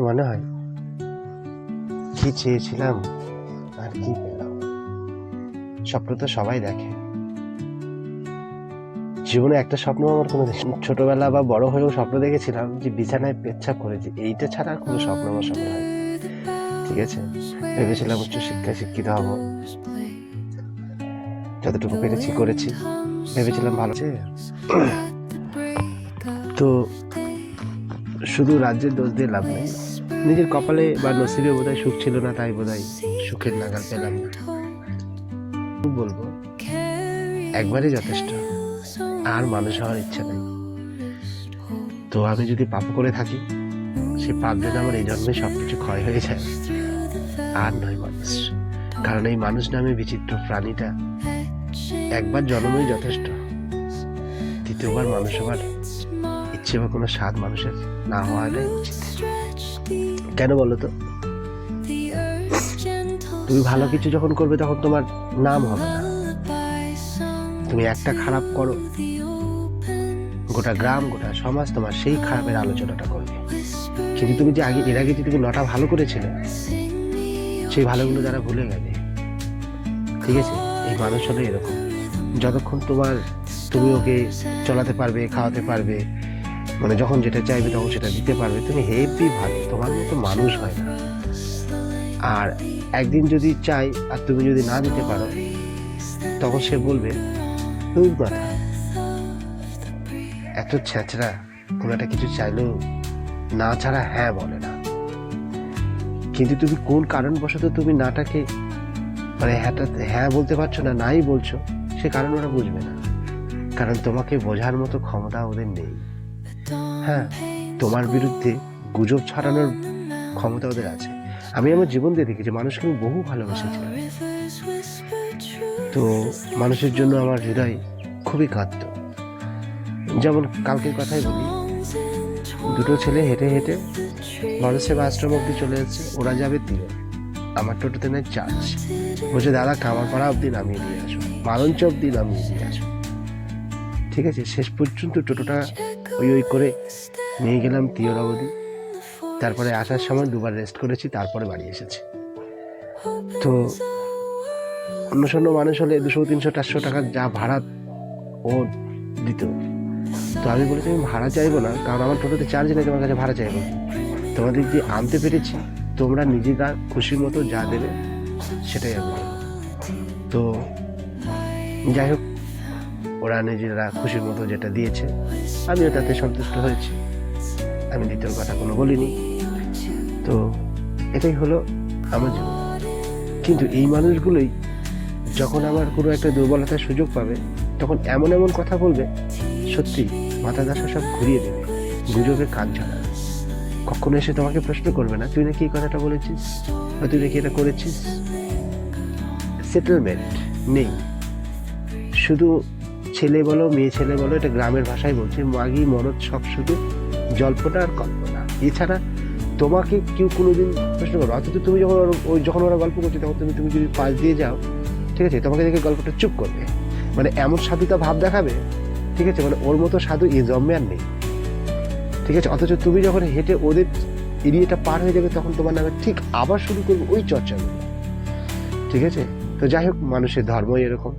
মনে হয় কি চেয়েছিলাম আর কি পেলাম। স্বপ্ন তো সবাই দেখে, জীবনে একটা স্বপ্ন আমার কোনো ছোটবেলা বা বড় হয়েও স্বপ্ন দেখেছিলাম যে বিছানায় পেচ্ছাপ করেছি, এইটা ছাড়া আর কোনো স্বপ্ন আমার সামনে হয়। ঠিক আছে, ভেবেছিলাম উচ্চশিক্ষায় শিক্ষিত হব, যতটুকু পেরেছি করেছি, ভেবেছিলাম ভালো আছে। তো শুধু রাজ্যের দোষ দিয়ে লাভ নেই, নিজের কপালে বা নসিবে বোধহয় সুখ ছিল না, তাই বোধহয় সুখের নাগাল পেলাম না। বলবো একবারই যথেষ্ট, আর মানুষ হওয়ার ইচ্ছা নেই। তো আমি যদি পাপ করে থাকি, সে পাপ যদি আমার এই জন্মে সবকিছু ক্ষয় হয়ে যায়, আর নয় মানুষ। কারণ এই মানুষ নামে বিচিত্র প্রাণীটা একবার জন্মই যথেষ্ট, দ্বিতীয়বার মানুষ হওয়ার ইচ্ছে বা কোনো স্বাদ মানুষের না হওয়াটাই উচিত। কেন বলো তো? তুমি ভালো কিছু যখন করবে তখন তোমার নাম হবে না। তুমি একটা খারাপ করো, গোটা গ্রাম গোটা সমাজ তোমার সেই খারাপের আলোচনাটা করবে। কিন্তু তুমি যে এর আগে যে তুমি 9টা ভালো করেছিলে, সেই ভালোগুলো যারা ভুলে গেলে। ঠিক আছে, এই মানুষ হলো এরকম, যতক্ষণ তুমি ওকে চলাতে পারবে, খাওয়াতে পারবে, মানে যখন যেটা চাইবে তখন সেটা দিতে পারবে, তুমি হেভি ভালো, তোমার মতো মানুষ হয় না। আর একদিন যদি চাই আর তুমি যদি না দিতে পারো, তখন সে বলবে তুই কথা এত ছেঁচড়া, কোনো একটা কিছু চাইলেও না ছাড়া হ্যাঁ বলে না। কিন্তু তুমি কোন কারণবশত তুমি নাটাকে মানে হ্যাঁ বলতে পারছো না, নাই বলছো, সে কারণ ওরা বুঝবে না। কারণ তোমাকে বোঝার মতো ক্ষমতা ওদের নেই। হ্যাঁ, তোমার বিরুদ্ধে গুজব ছড়ানোর ক্ষমতা ওদের আছে। আমি আমার জীবন দিয়ে দেখেছি মানুষকে আমি বহু ভালোবেসেছিলাম। তো মানুষের জন্য আমার হৃদয় খুবই কাঁদত। যেমন কালকের কথাই বলি, দুটো ছেলে হেঁটে হেঁটে বড় সেবা আশ্রম অব্দি চলে যাচ্ছে, ওরা যাবে তীরে, আমার টোটোতে নেই চার্জ। বলছে দাদা কামারপাড়া অব্দি নামিয়ে দিয়ে আসো, মালঞ্চ অব্দি নামিয়ে দিয়ে আসো। ঠিক আছে, শেষ পর্যন্ত টোটোটা ওই করে নিয়ে গেলাম তিয়র অবধি। তারপরে আসার সময় 2বার রেস্ট করেছি, তারপরে বাড়ি এসেছি। তো অন্য মানুষ হলে 200, 300, 400 টাকা যা ভাড়া ও দিত। তো আমি বলেছি আমি ভাড়া চাইবো না, কারণ আমার টোটোতে চার্জ নেই, তোমার কাছে ভাড়া চাইবো। তোমাদের যে আনতে পেরেছি, তোমরা নিজেরা খুশির মতো যা দেবে সেটাই আমি দেবো। তো যাই হোক, ওরা নিজেরা খুশির মতো যেটা দিয়েছে আমিও তাতে সন্তুষ্ট হয়েছি, আমি দ্বিতীয় কথা কোনো বলিনি। তো এটাই হলো আমার জীবন। কিন্তু এই মানুষগুলোই যখন আমার কোনো একটা দুর্বলতার সুযোগ পাবে, তখন এমন এমন কথা বলবে, সত্যি মাথা দাসা সব ঘুরিয়ে দেবে, গুজবে কান ঝাড়াবে। কখনো এসে তোমাকে প্রশ্ন করবে না তুই নাকি এই কথাটা বলেছিস বা তুই নাকি এটা করেছিস। সেটেলমেন্ট নেই, শুধু ছেলে বলো মেয়ে ছেলে বলো, এটা গ্রামের ভাষায় বলছে, মাগি মরদ সব শুধু জল্পনা আর কল্পনা। এছাড়া তোমাকে কেউ কোনোদিন প্রশ্ন করবে। অথচ তুমি যখন ওরা গল্প করছে, তখন তুমি যদি পাশ দিয়ে যাও, ঠিক আছে, তোমাকে দেখে গল্পটা চুপ করবে, মানে এমন সাধুতা ভাব দেখাবে। ঠিক আছে, মানে ওর মতো সাধু এই জন্মে আর নেই। ঠিক আছে, অথচ তুমি যখন হেঁটে ওদের এরিয়াটা পার হয়ে যাবে, তখন তোমার নামে ঠিক আবার শুরু করবে ওই চর্চাগুলো। ঠিক আছে, তো যাই হোক, মানুষের ধর্মই এরকম।